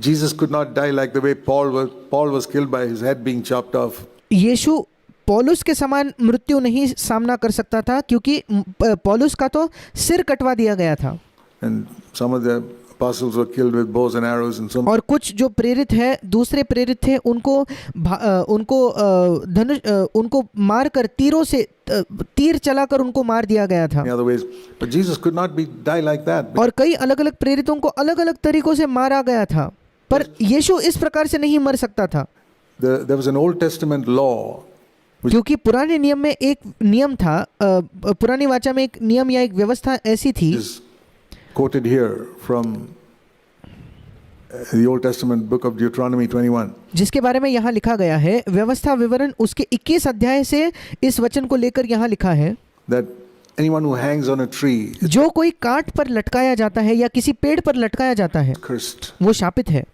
Jesus could not die like the way Paul was killed by his head being chopped off. यीशु पौलुस के समान मृत्यु नहीं सामना कर सकता था, क्योंकि पौलुस का तो सिर कटवा दिया गया था। And some of the apostles were killed with bows and arrows and some. और कुछ जो प्रेरित है, दूसरे प्रेरित थे, उनको मारकर तीरों से तीर चलाकर उनको मार दिया गया था। In other ways, but Jesus could not die like that. और कई अलग-अलग प्रेरितों को अलग-अलग तरीकों से मारा गया था, पर यीशु इस प्रकार से नहीं मर सकता था। There was an Old Testament law. क्योंकि पुराने नियम में एक नियम था, पुरानी वाचा में एक नियम या एक व्यवस्था ऐसी थी, quoted here from the Old Testament book of Deuteronomy 21. जिसके बारे में यहाँ लिखा गया है, व्यवस्था विवरण उसके 21 अध्याय से इस वचन को लेकर यहाँ लिखा है that anyone who hangs on a tree, जो कोई काठ पर लटकाया जाता है या किसी पेड़ पर लटकाया जाता है, cursed. वो शापित है।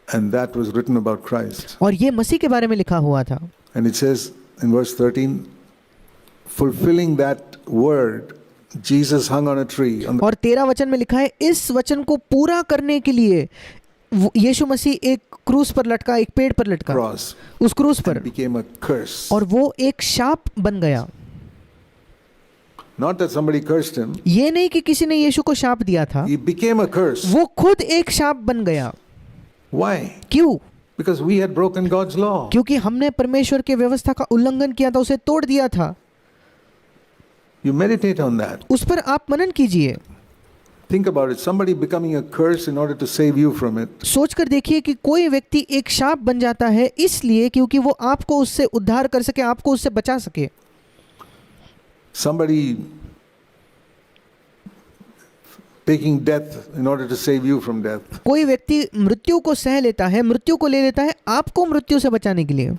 And that was written about Christ. और ये मसीह के बारे में लिखा हुआ था। And it says in verse 13, fulfilling that word, Jesus hung on a tree. और 13 वचन में लिखा है, इस वचन को पूरा करने के लिए यीशु मसीह एक क्रूस पर लटका, एक पेड़ पर लटका, उस क्रूस पर, became a curse. और वो एक शाप बन गया। Not that somebody cursed him. ये नहीं कि किसी ने यीशु को शाप दिया था, he became a curse. वो खुद एक शाप बन गया। Why? क्यों? Because we had broken God's law. क्योंकि हमने परमेश्वर के व्यवस्था का उल्लंघन किया था, उसे तोड़ दिया था। You meditate on that. उस पर आप मनन कीजिए। Think about it. Somebody becoming a curse in order to save you from it. सोच कर देखिए कि कोई व्यक्ति एक शाप बन जाता है इसलिए क्योंकि वो आपको उससे उद्धार कर सके, आपको उससे बचा सके। Somebody taking death in order to save you from death. कोई व्यक्ति मृत्यु को सह लेता है, मृत्यु को ले लेता है आपको मृत्यु से बचाने के लिए।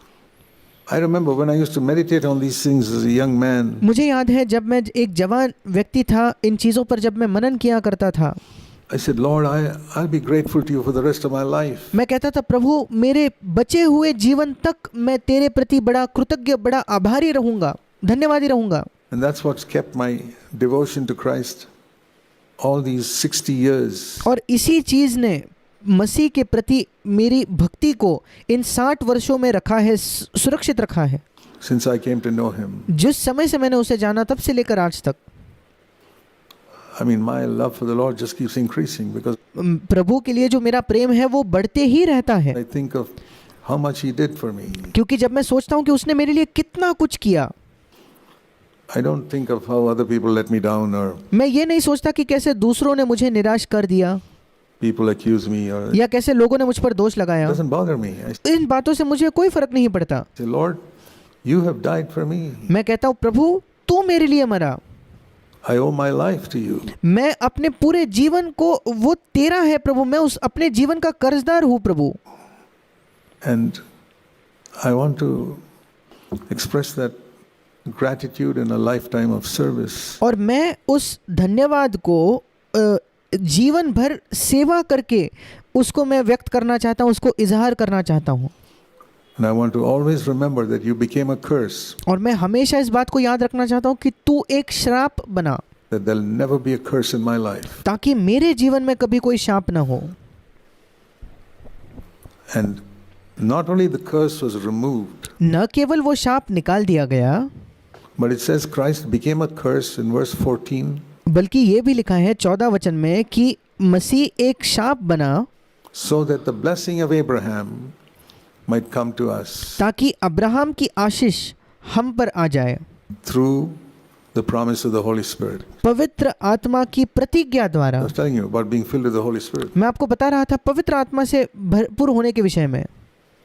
I remember when I used to meditate on these things as a young man. मुझे याद है जब मैं एक जवान व्यक्ति था, इन चीजों पर जब मैं मनन किया करता था, I said, Lord, I'll be grateful to you for the rest of my life. मैं कहता था, प्रभु मेरे बचे हुए जीवन तक मैं तेरे प्रति बड़ा कृतज्ञ, बड़ा आभारी रहूंगा, धन्यवादी रहूंगा। And that's what's kept my devotion to Christ all these 60 years. और इसी चीज ने मसीह के प्रति मेरी भक्ति को इन 60 वर्षों में रखा है, सुरक्षित रखा है। Since I came to know him. जिस समय से मैंने उसे जाना तब से लेकर आज तक। I mean, my love for the Lord just keeps increasing because प्रभु के लिए जो मेरा प्रेम है वो बढ़ते ही रहता है। I think of how much he did for me. क्योंकि जब मैं सोचता हूँ कि उसने मेरे लिए कितना कुछ किया। I don't think of how other people let me down or मैं ये नहीं सोचता कि कैसे दूसरों ने मुझे निराश कर दिया, people accuse me or या कैसे लोगों ने मुझ पर दोष लगाया। It doesn't bother me. इन बातों से मुझे कोई फर्क नहीं पड़ता। say, Lord, you have died for me. मैं कहता हूँ, प्रभु तू मेरे लिए मरा। I owe my life to you. मैं अपने पूरे जीवन को, वो तेरा है प्रभु, मैं उस अपने जीवन का कर्जदार हूँ प्रभु। And I want to express that gratitude in a lifetime of service. और मैं उस धन्यवाद को जीवन भर सेवा करके उसको मैं व्यक्त करना चाहता हूँ, उसको इजहार करना चाहता हूँ। And I want to always remember that you became a curse. और मैं हमेशा इस बात को याद रखना चाहता हूँ कि तू एक श्राप बना, That there'll never be a curse in my life. ताकि मेरे जीवन में कभी कोई शाप ना हो। And not only the curse was removed, न केवल वो शाप निकाल दिया गया, but it says Christ became a curse in verse 14. बल्कि ये भी लिखा है 14 वचन में कि मसीह एक शाप बना, so that the blessing of Abraham might come to us. ताकि अब्राहम की आशीष हम पर आ जाए through the promise of the Holy Spirit. पवित्र आत्मा की प्रतिज्ञा द्वारा। I was telling you about being filled with the Holy Spirit. मैं आपको बता रहा था पवित्र आत्मा से भरपूर होने के विषय में।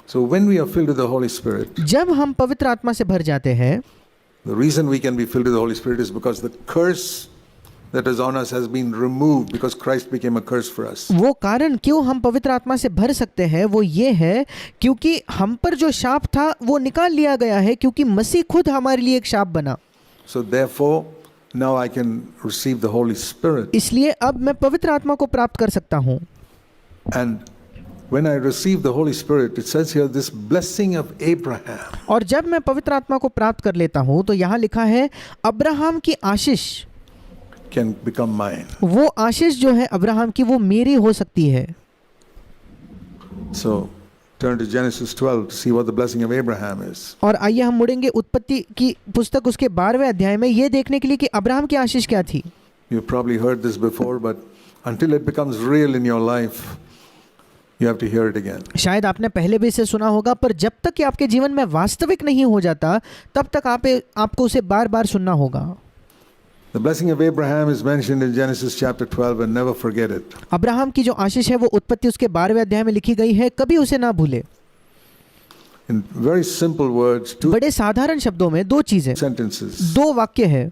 So when we are filled with the Holy Spirit, जब हम पवित्र आत्मा से भर जाते हैं, the reason we can be filled with the Holy Spirit is because the curse that is on us has been removed because Christ became a curse for us. वो कारण क्यों हम पवित्र आत्मा से भर सकते हैं वो ये है क्योंकि हम पर जो शाप था वो निकाल लिया गया है, क्योंकि मसीह खुद हमारे लिए एक शाप बना। So therefore now I can receive the Holy Spirit. इसलिए अब मैं पवित्र आत्मा को प्राप्त कर सकता हूँ। And when I receive the Holy Spirit, it says here this blessing of Abraham. और जब मैं पवित्र आत्मा को प्राप्त कर लेता हूँ तो यहाँ लिखा है अब्राहम की आशीष can become mine. वो आशीष जो है अब्राहम की वो मेरी हो सकती है। So turn to Genesis 12 to see what the blessing of Abraham is. और आइए हम मुड़ेंगे उत्पत्ति की पुस्तक उसके 12वें अध्याय में ये देखने के लिए कि अब्राहम की आशीष क्या थी। You've probably heard this before, but until it becomes real in your life, you have to hear it again. शायद आपने पहले भी इसे सुना होगा, पर जब तक कि आपके जीवन में वास्तविक नहीं हो जाता तब तक आपको उसे बार बार सुनना होगा। The blessing of Abraham is mentioned in Genesis chapter 12, and never forget it. Abraham की जो आशीष है वो उत्पत्ति उसके 12वें अध्याय में लिखी गई है, कभी उसे ना भूले। In very simple words, two बड़े साधारण शब्दों में दो चीजें, sentences. दो वाक्य है।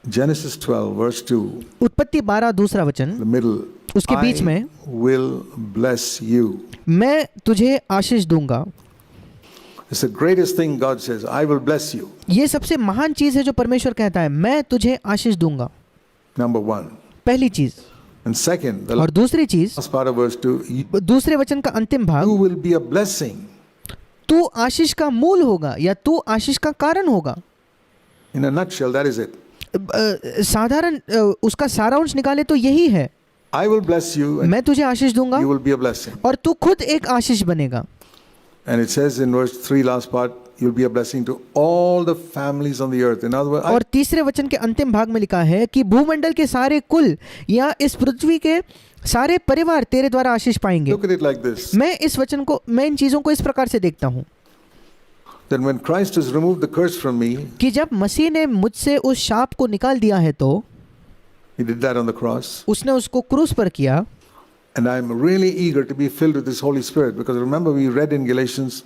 Genesis 12 verse 2, उत्पत्ति 12 दूसरा वचन, the middle. उसके बीच में, I will bless you. मैं तुझे आशीष दूंगा। It's the greatest thing God says. I will bless you. ये सबसे महान चीज है जो परमेश्वर कहता है, मैं तुझे आशीष दूंगा। Number one. पहली चीज। And second, the और दूसरी चीज, last part of verse 2, दूसरे वचन का अंतिम भाग, you will be a blessing. तू आशीष का मूल होगा या तू आशीष का कारण होगा। In a nutshell, that is it. साधारण उसका सारांश निकाले तो यही है, I will bless you and मैं तुझे आशीष दूंगा you will be a blessing. और तू खुद एक आशीष बनेगा। And it says in verse 3, last part, you'll be a blessing to all the families on the earth. In other words, और तीसरे वचन के अंतिम भाग में लिखा है कि भूमंडल के सारे कुल या इस पृथ्वी के सारे परिवार तेरे द्वारा आशीष पाएंगे। look at it like this. मैं इन चीजों को इस प्रकार से देखता हूँ Then when Christ has removed the curse from me, कि जब मसीह ने मुझसे उस शाप को निकाल दिया है तो he did that on the cross. उसने उसको क्रूस पर किया। And I'm really eager to be filled with this Holy Spirit, because remember we read in Galatians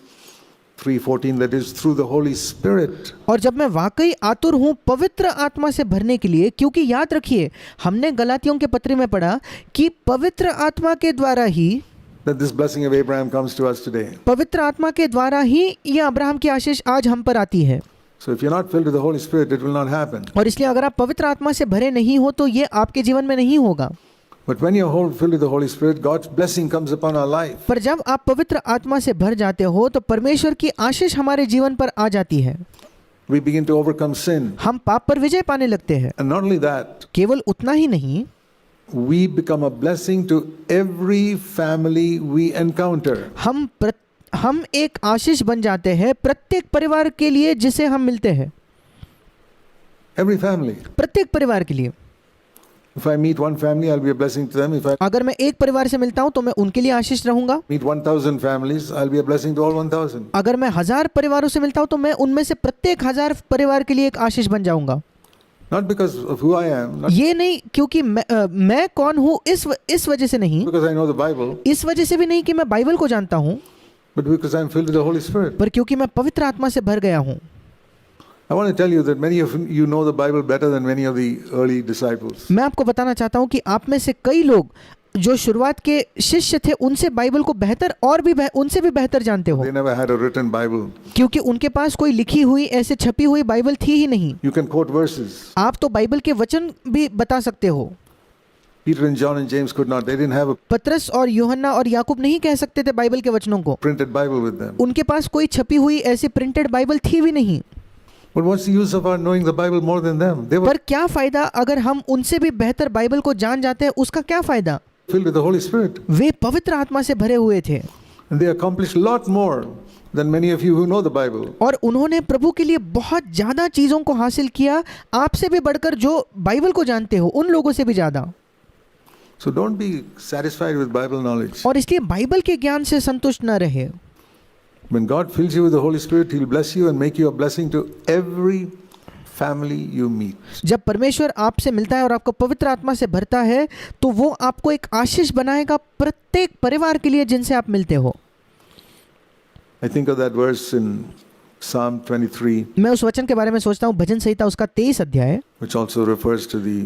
3:14 that is through the Holy Spirit. और जब मैं वाकई आतुर हूँ पवित्र आत्मा से भरने के लिए, क्योंकि याद रखिए हमने गलातियों के पत्र में पढ़ा कि पवित्र आत्मा के द्वारा ही That this blessing of Abraham comes to us today. पवित्र आत्मा के द्वारा ही ये अब्राहम की आशीष आज हम पर आती है। So if you're not filled with the Holy Spirit, it will not happen. और इसलिए अगर आप पवित्र आत्मा से भरे नहीं हो तो ये आपके जीवन में नहीं होगा। But when you're filled with the Holy Spirit, God's blessing comes upon our life. पर जब आप पवित्र आत्मा से भर जाते हो तो परमेश्वर की आशीष हमारे जीवन पर आ जाती है। We begin to overcome sin. हम पाप पर विजय पाने लगते हैं। And not only that, केवल उतना ही नहीं, we become a blessing to every family we encounter. हम एक आशीष बन जाते हैं प्रत्येक परिवार के लिए जिसे हम मिलते हैं। Every family. प्रत्येक परिवार के लिए। If I meet one family, I'll be a blessing to them. If I अगर मैं एक परिवार से मिलता हूं तो मैं उनके लिए आशीष रहूंगा। meet 1,000 families, I'll be a blessing to all 1,000. अगर मैं 1000 परिवारों से मिलता हूं तो मैं उनमें से प्रत्येक 1000 परिवार के लिए एक आशीष बन जाऊंगा। Not because of who I am, not ये नहीं क्योंकि मैं कौन हूँ इस वजह से नहीं, because I know the Bible, इस वजह से भी नहीं कि मैं बाइबल को जानता हूँ, but because I'm filled with the Holy Spirit. पर क्योंकि मैं पवित्र आत्मा से भर गया हूँ। I want to tell you that many of you know the Bible better than many of the early disciples. मैं आपको बताना चाहता हूँ कि आप में से कई लोग जो शुरुआत के शिष्य थे उनसे बाइबल को बेहतर और भी उनसे भी बेहतर जानते हो, They never had a written Bible. क्योंकि उनके पास कोई लिखी हुई ऐसे छपी हुई बाइबल थी ही नहीं। You can quote verses. आप तो बाइबल के वचन भी बता सकते हो। Peter and John and James could not. They didn't have a पतरस और यूहन्ना और याकूब नहीं कह सकते थे बाइबल के वचनों को, printed Bible with them. उनके पास कोई छपी हुई ऐसी प्रिंटेड बाइबल थी भी नहीं। But what's the use of our knowing the Bible more than them? They were पर क्या फायदा अगर हम उनसे भी बेहतर बाइबल को जान जाते हैं, उसका क्या फायदा? filled with the Holy Spirit. वे पवित्र आत्मा से भरे हुए थे And they accomplished a lot more than many of you who know the Bible. और उन्होंने प्रभु के लिए बहुत ज्यादा चीजों को हासिल किया, आपसे भी बढ़कर जो बाइबल को जानते हो उन लोगों से भी ज्यादा। So don't be satisfied with Bible knowledge. और इसलिए बाइबल के ज्ञान से संतुष्ट न रहे। When God fills you with the Holy Spirit, He'll bless you and make you a blessing to every family you meet. जब परमेश्वर आपसे मिलता है और आपको पवित्र आत्मा से भरता है तो वो आपको एक आशीष बनाएगा प्रत्येक परिवार के लिए जिनसे आप मिलते हो। I think of that verse in Psalm 23, मैं उस वचन के बारे में सोचता हूँ, भजन संहिता उसका 23 अध्याय, which also refers to the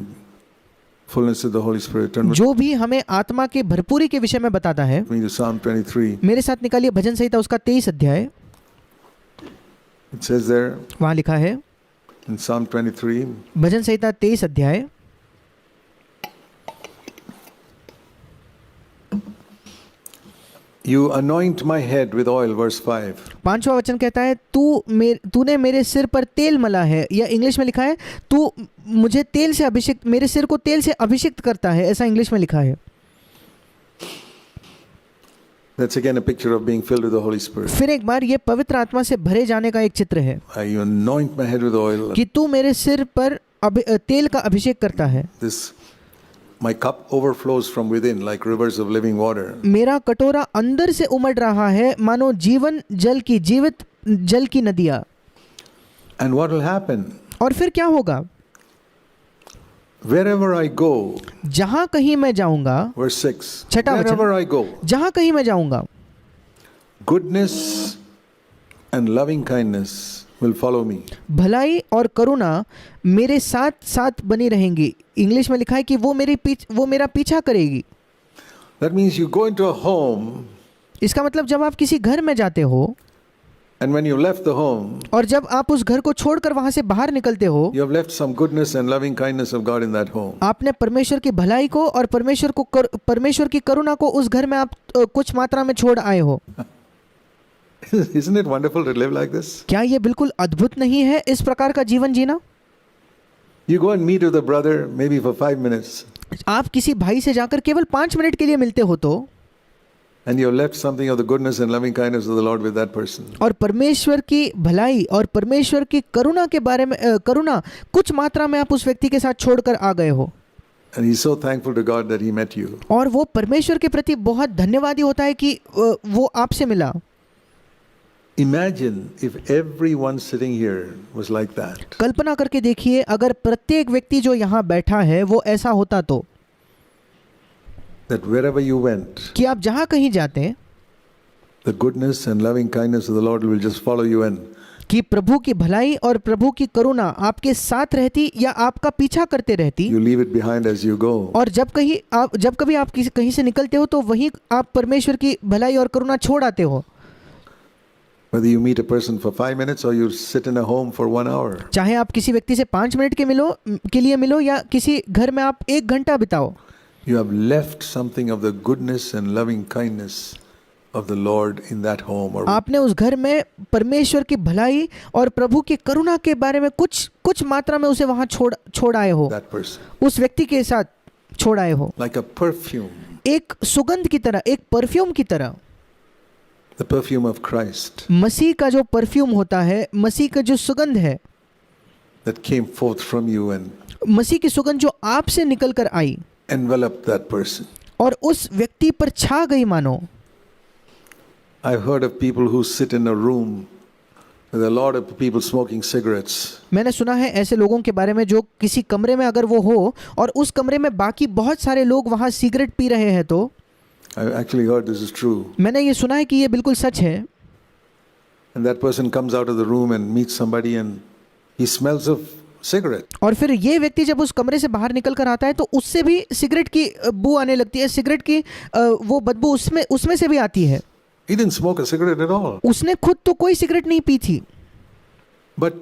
fullness of the Holy Spirit. Turn with जो भी हमें आत्मा के भरपूरी के विषय में बताता है। me to Psalm 23. मेरे साथ निकालिए भजन संहिता उसका 23 अध्याय। It says there वहाँ लिखा है in Psalm 23, भजन संहिता 23 अध्याय, You anoint my head with oil, verse 5. 5वां वचन कहता है तूने मेरे सिर पर तेल मला है, या इंग्लिश में लिखा है तू मुझे तेल से अभिषेक, मेरे सिर को तेल से अभिषेक करता है, ऐसा इंग्लिश में लिखा है। That's again a picture of being filled with the Holy Spirit. फिर एक बार ये पवित्र आत्मा से भरे जाने का एक चित्र है You anoint my head with oil. कि तू मेरे सिर पर तेल का अभिषेक करता है. My cup overflows from within like rivers of living water. मेरा कटोरा अंदर से उमड़ रहा है मानो जीवन जल की जीवित जल की नदियाँ. And what will happen? और फिर क्या होगा? Wherever I go, जहाँ कहीं मैं जाऊंगा, verse 6, छठा वचन, wherever I go, जहाँ कहीं मैं जाऊंगा, goodness and loving kindness will follow me. भलाई और करुणा मेरे साथ साथ बनी रहेंगी. इंग्लिश में लिखा है कि वो मेरा पीछा करेगी. That means you go into a home, इसका मतलब जब आप किसी घर में जाते हो, and when you left the home, और जब आप उस घर को छोड़कर वहां से बाहर निकलते हो, you have left some goodness and loving kindness of God in that home. आपने परमेश्वर की भलाई को और परमेश्वर की करुणा को उस घर में आप कुछ मात्रा में छोड़ आए हो. Isn't it wonderful to live like this? क्या ये बिल्कुल अद्भुत नहीं है इस प्रकार का जीवन जीना? You go and meet with a brother maybe for 5 minutes, आप किसी भाई से जाकर केवल 5 मिनट के लिए मिलते हो तो, and you have left something of the goodness and loving kindness of the Lord with that person. और परमेश्वर की भलाई और परमेश्वर की करुणा के बारे में करुणा कुछ मात्रा में आप उस व्यक्ति के साथ छोड़कर आ गए हो. And he's so thankful to God that he met you. और वो परमेश्वर के प्रति बहुत धन्यवादी होता है कि वो आपसे मिला. Imagine if everyone sitting here was like that. कल्पना करके देखिए अगर प्रत्येक व्यक्ति जो यहाँ बैठा है वो ऐसा होता तो, That wherever you went, कि आप जहाँ कहीं जाते हैं, the goodness and loving kindness of the Lord will just follow you in. कि प्रभु की भलाई और प्रभु की करुणा आपके साथ रहती या आपका पीछा करते रहती. You leave it behind as you go. और जब कभी आप कहीं से निकलते हो तो वहीं आप परमेश्वर की भलाई और करुणा छोड़ आते हो. Whether you meet a person for 5 minutes or you sit in a home for 1 hour. चाहे आप किसी व्यक्ति से 5 मिनट के लिए मिलो या किसी घर में आप 1 घंटा बिताओ, You have left something of the goodness and loving kindness of the Lord in that home. Or आपने उस घर में परमेश्वर की भलाई और प्रभु की करुणा के बारे में कुछ मात्रा में उसे वहां छोड़ आए हो. that person. उस व्यक्ति के साथ छोड़ आए हो. Like a perfume. एक सुगंध की तरह, एक परफ्यूम की तरह. The perfume of Christ. मसीह का जो परफ्यूम होता है, मसीह का जो सुगंध है, That came forth from you and मसीह की सुगंध जो आपसे निकल कर आई enveloped that person. और उस व्यक्ति पर छा गई मानो. I've heard of people who sit in a room with a lot of people smoking cigarettes. मैंने सुना है ऐसे लोगों के बारे में जो किसी कमरे में अगर वो हो और उस कमरे में बाकी बहुत सारे लोग वहाँ सिगरेट पी रहे हैं तो, I've actually heard this is true. मैंने ये सुना है कि ये बिल्कुल सच है. And that person comes out of the room and meets somebody and he smells of cigarette. और फिर ये व्यक्ति जब उस कमरे से बाहर निकल कर आता है तो उससे भी सिगरेट की बू आने लगती है. सिगरेट की वो बदबू उसमें से भी आती है. He didn't smoke a cigarette at all. उसने खुद तो कोई सिगरेट नहीं पी थी. But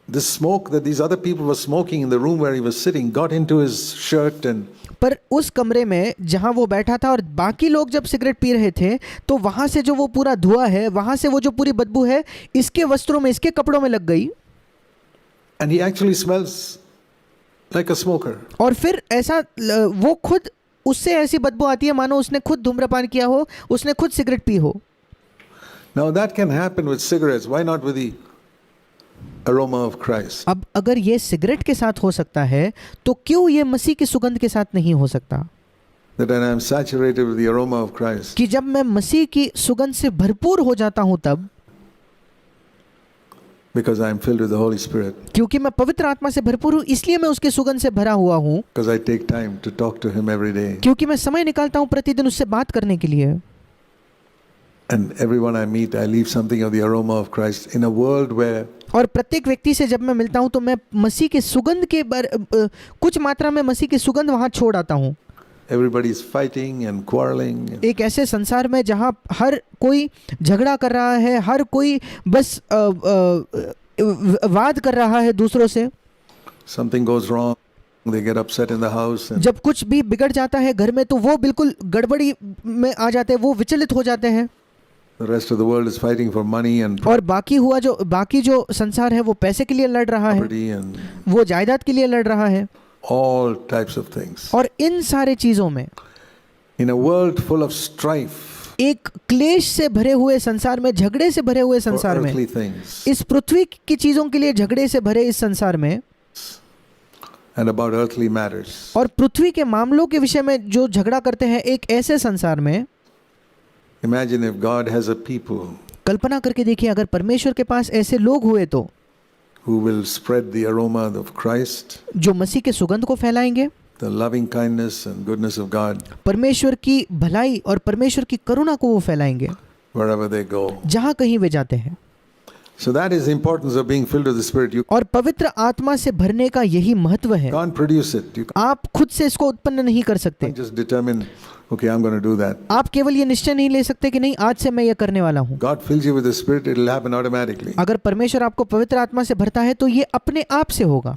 the smoke that these other people were smoking in the room where he was sitting got into his shirt and पर उस कमरे में जहां वो बैठा था और बाकी लोग जब सिगरेट पी रहे थे तो वहां से जो वो पूरा धुआं है, वहां से वो जो पूरी बदबू है इसके वस्त्रों में, इसके कपड़ों में लग गई. and he actually smells like a smoker. और फिर ऐसा वो खुद, उससे ऐसी बदबू आती है मानो उसने खुद धूम्रपान किया हो, उसने खुद सिगरेट पी हो. Now that can happen with cigarettes. Why not with the aroma of Christ? अब अगर ये सिगरेट के साथ हो सकता है तो क्यों ये मसीह की सुगंध के साथ नहीं हो सकता? That when I am saturated with the aroma of Christ, कि जब मैं मसीह की सुगंध से भरपूर हो जाता हूं तब, because I am filled with the Holy Spirit, क्योंकि मैं पवित्र आत्मा से भरपूर हूं इसलिए मैं उसके सुगंध से भरा हुआ हूं, because I take time to talk to Him every day, क्योंकि मैं समय निकालता हूं प्रतिदिन उससे बात करने के लिए. and everyone I meet, I leave something of the aroma of Christ in a world where और प्रत्येक व्यक्ति से जब मैं मिलता हूं तो मैं मसीह के सुगंध के कुछ मात्रा में मसीह की सुगंध वहां छोड़ आता हूं. everybody is fighting and quarreling. एक ऐसे संसार में जहां हर कोई झगड़ा कर रहा है, हर कोई बस वाद कर रहा है दूसरों से. Something goes wrong, they get upset in the house, and जब कुछ भी बिगड़ जाता है घर में तो वो बिल्कुल गड़बड़ी में आ जाते हैं, वो विचलित हो जाते हैं. the rest of the world is fighting for money and और बाकी जो संसार है वो पैसे के लिए लड़ रहा है, property and वो जायदाद के लिए लड़ रहा है. all types of things. और इन सारे चीजों में, In a world full of strife, एक क्लेश से भरे हुए संसार में, झगड़े से भरे हुए for संसार में, earthly things इस पृथ्वी की चीजों के लिए झगड़े से भरे इस संसार में and about earthly matters. और पृथ्वी के मामलों के विषय में जो झगड़ा करते हैं, एक ऐसे संसार में, Imagine if God has a people कल्पना करके देखिए अगर परमेश्वर के पास ऐसे लोग हुए तो who will spread the aroma of Christ, जो मसीह के सुगंध को फैलाएंगे, the loving kindness and goodness of God परमेश्वर की भलाई और परमेश्वर की करुणा को वो फैलाएंगे wherever they go. जहां कहीं वे जाते हैं। So that is the importance of being filled with the Spirit. You और पवित्र आत्मा से भरने का यही महत्व है। can't produce it. You आप खुद से इसको उत्पन्न नहीं कर सकते। can't just determine, okay, I'm going to do that. आप केवल ये निश्चय नहीं ले सकते कि नहीं आज से मैं ये करने वाला हूँ। God fills you with the Spirit, it will happen automatically. अगर परमेश्वर आपको पवित्र आत्मा से भरता है तो ये अपने आप से होगा।